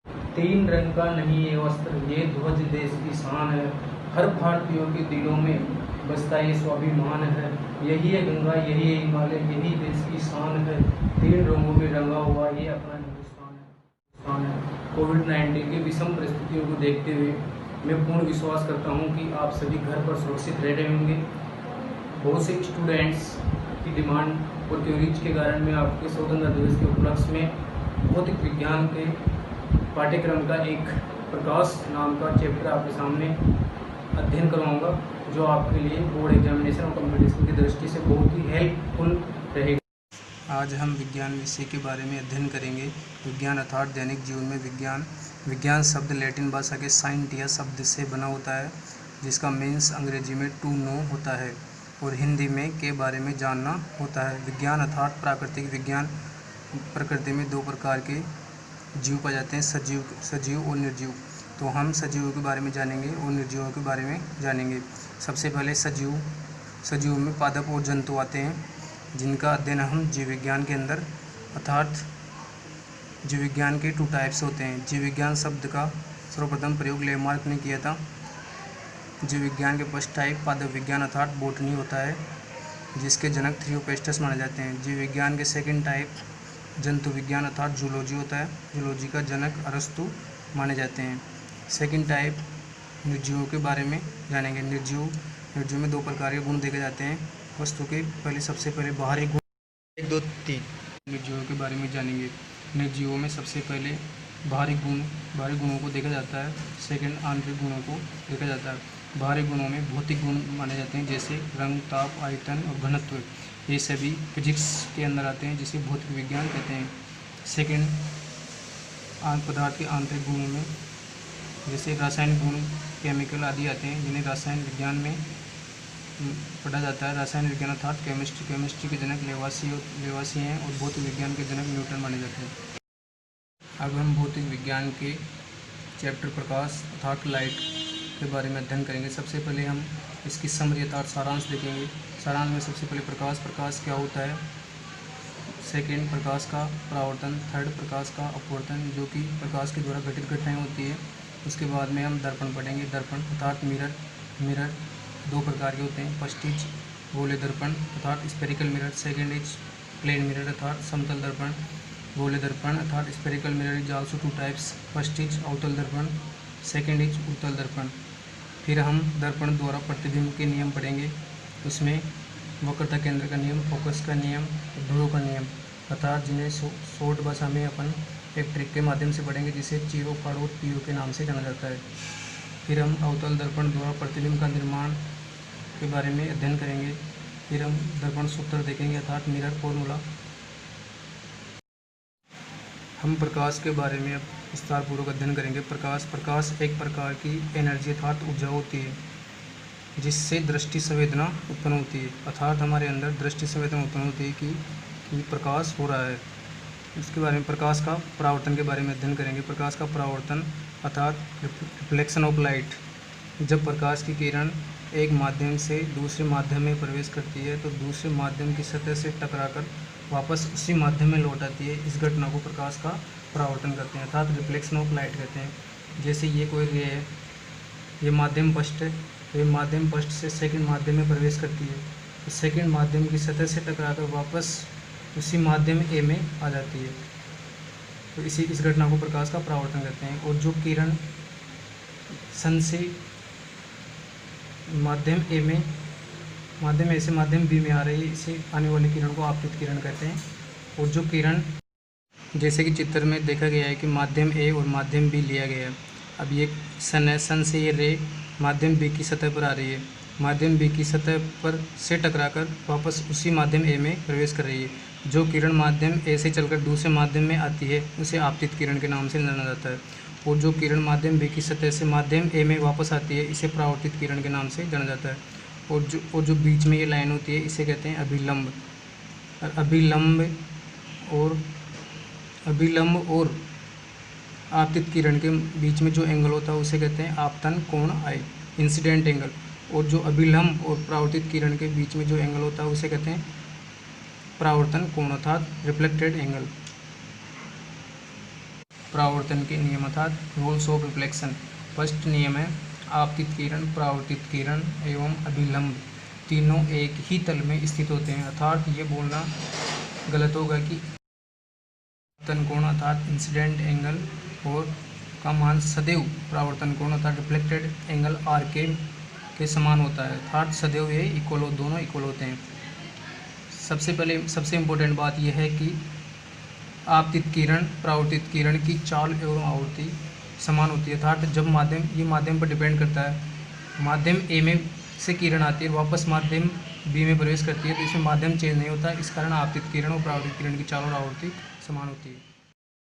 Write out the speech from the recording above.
तीन रंग का नहीं ये वस्त्र, ये ध्वज देश की शान है। हर भारतीयों के दिलों में बसता ये स्वाभिमान है। यही है गंगा, यही है हिमालय, यही देश की शान है। तीन रंगों में रंगा हुआ ये अपना हिंदुस्तान है। कोविड-19 की विषम परिस्थितियों को देखते हुए मैं पूर्ण विश्वास करता हूँ कि आप सभी घर पर सुरक्षित रह रहे होंगे। बहुत से स्टूडेंट्स की डिमांड और थ्योरीज के कारण मैं आपके स्वतंत्रता दिवस के उपलक्ष्य में भौतिक विज्ञान के पाठ्यक्रम का एक प्रकाश नाम का चैप्टर आपके सामने अध्ययन करवाऊंगा, जो आपके लिए बोर्ड एग्जामिनेशन और कंपटीशन की दृष्टि से बहुत ही हेल्पफुल रहेगा। आज हम विज्ञान विषय के बारे में अध्ययन करेंगे। विज्ञान अर्थात दैनिक जीवन में विज्ञान। विज्ञान शब्द लैटिन भाषा के साइंटिया शब्द से बना होता है, जिसका मीन्स अंग्रेजी में टू नो होता है और हिंदी में के बारे में जानना होता है। विज्ञान अर्थात प्राकृतिक विज्ञान। प्रकृति में दो प्रकार के जीव पाए जाते हैं, सजीव और निर्जीव। तो हम सजीवों के बारे में जानेंगे और निर्जीवों के बारे में जानेंगे। सबसे पहले सजीव में पादप और जंतु आते हैं, जिनका अध्ययन हम जीव विज्ञान के अंदर अर्थात जीव विज्ञान के 2 टाइप्स होते हैं। जीव विज्ञान शब्द का सर्वप्रथम प्रयोग लेमार्क ने किया था। जीव विज्ञान के फर्स्ट टाइप पादप विज्ञान अर्थात बोटनी होता है, जिसके जनक थियोपेस्टस माने जाते हैं। जीव विज्ञान के सेकंड टाइप जंतु विज्ञान अर्थात जूलॉजी होता है। जूलॉजी का जनक अरस्तु माने जाते हैं। सेकंड टाइप निर्जीवों के बारे में जानेंगे। निर्जीव में 2 प्रकार के गुण देखे जाते हैं वस्तु के। सबसे पहले बाहरी गुण 1, 2, 3 निर्जीवों के बारे में जानेंगे। निर्जीवों में सबसे पहले बाहरी गुणों को देखा जाता है। सेकंड आंतरिक गुणों को देखा जाता है। बाहरी गुणों में भौतिक गुण माने जाते हैं, जैसे रंग, ताप, आयतन और घनत्व। ये सभी फिजिक्स के अंदर आते हैं, जिसे भौतिक विज्ञान कहते हैं। सेकंड पदार्थ के आंतरिक गुणों में जैसे रासायनिक गुण, केमिकल आदि आते हैं, जिन्हें रसायन विज्ञान में पढ़ा जाता है। रसायन विज्ञान अर्थात केमिस्ट्री के जनक लेवासी हैं और भौतिक विज्ञान के जनक न्यूटन माने जाते हैं। अब हम भौतिक विज्ञान के चैप्टर प्रकाश अर्थात लाइट के बारे में अध्ययन करेंगे। सबसे पहले हम इसकी समरी अर्थात सारांश देखेंगे। सारांश में सबसे पहले प्रकाश क्या होता है। सेकंड प्रकाश का परावर्तन। थर्ड प्रकाश का अपवर्तन, जो कि प्रकाश के द्वारा घटित घटनाएं होती है। उसके बाद में हम दर्पण पढ़ेंगे। दर्पण अर्थात मिरर 2 प्रकार के होते हैं। फर्स्ट इज गोले दर्पण अर्थात spherical mirror. Second is plane mirror अर्थात समतल दर्पण। गोले दर्पण अर्थात spherical mirror is also 2 types. First is अवतल दर्पण, सेकंड इज उत्तल दर्पण। फिर हम दर्पण द्वारा प्रतिबिंब के नियम पढ़ेंगे। उसमें वक्रता केंद्र का नियम, फोकस का नियम, ध्रुव का नियम अर्थात जिन्हें शॉर्ट भाषा में अपन एक ट्रिक के माध्यम से पढ़ेंगे, जिसे चीरो फाड़ो पीओ के नाम से जाना जाता है। फिर हम अवतल दर्पण द्वारा प्रतिबिंब का निर्माण के बारे में अध्ययन करेंगे। फिर हम दर्पण सूत्र देखेंगे अर्थात मिरर फॉर्मूला। हम प्रकाश के बारे में अब विस्तारपूर्वक अध्ययन करेंगे। प्रकाश एक प्रकार की एनर्जी अर्थात ऊर्जा होती है, जिससे दृष्टि संवेदना उत्पन्न होती है। अर्थात हमारे अंदर दृष्टि संवेदना उत्पन्न होती है कि प्रकाश हो रहा है। इसके बारे में प्रकाश का परावर्तन के बारे में अध्ययन करेंगे। प्रकाश का परावर्तन अर्थात रिफ्लेक्शन ऑफ लाइट। जब प्रकाश की किरण एक माध्यम से दूसरे माध्यम में प्रवेश करती है, तो दूसरे माध्यम की सतह से टकराकर वापस उसी माध्यम में लौट आती है। इस घटना को प्रकाश का परावर्तन कहते हैं अर्थात रिफ्लेक्शन ऑफ लाइट कहते हैं। जैसे ये कोई रे है, ये माध्यम पृष्ठ है, तो ये माध्यम पृष्ठ से सेकंड माध्यम में प्रवेश करती है, तो सेकंड माध्यम की सतह से टकराकर वापस उसी माध्यम ए में आ जाती है। तो इस घटना को प्रकाश का परावर्तन कहते हैं। और जो किरण सन से माध्यम ए से माध्यम बी में आ रही है, इसे आने वाली किरण को आपतित किरण कहते हैं। और जो किरण जैसे कि चित्र में देखा गया है कि माध्यम ए और माध्यम बी लिया गया है। अब ये सन है, सन से ये रे माध्यम बी की सतह पर आ रही है, माध्यम बी की सतह पर से टकराकर वापस उसी माध्यम ए में प्रवेश कर रही है। जो किरण माध्यम ए से चलकर दूसरे माध्यम में आती है, उसे आपतित किरण के नाम से जाना जाता है। और जो किरण माध्यम बी की सतह से माध्यम ए में वापस आती है, इसे परावर्तित किरण के नाम से जाना जाता है। और जो बीच में ये लाइन होती है, इसे कहते हैं अभिलंब। अभिलंब और आपतित किरण के बीच में जो एंगल होता है, उसे कहते हैं आपतन कोण आई, इंसिडेंट एंगल। और जो अभिलंब और परावर्तित किरण के बीच में जो एंगल होता है, उसे कहते हैं परावर्तन कोण अर्थात रिफ्लेक्टेड एंगल। परावर्तन के नियम अर्थात रूल्स ऑफ रिफ्लेक्शन। फर्स्ट नियम है आपतित किरण, परावर्तित किरण एवं अभिलंब तीनों एक ही तल में स्थित होते हैं। अर्थात ये बोलना गलत होगा कि परावर्तन कोण अर्थात इंसिडेंट एंगल और का मान सदैव परावर्तन कोण अर्थात रिफ्लेक्टेड एंगल आर के समान होता है। अर्थात सदैव ये दोनों इक्वल होते हैं। सबसे इम्पोर्टेंट बात यह है कि आपतित किरण परावर्तित किरण की चाल एवं आवृत्ति समान होती है। अर्थात जब माध्यम पर डिपेंड करता है। माध्यम ए में से किरण आती है वापस माध्यम बी में प्रवेश करती है तो इसमें माध्यम चेंज नहीं होता। इस कारण आपतित किरण और परावर्तित किरण की चाल और आवृत्ति समान होती है।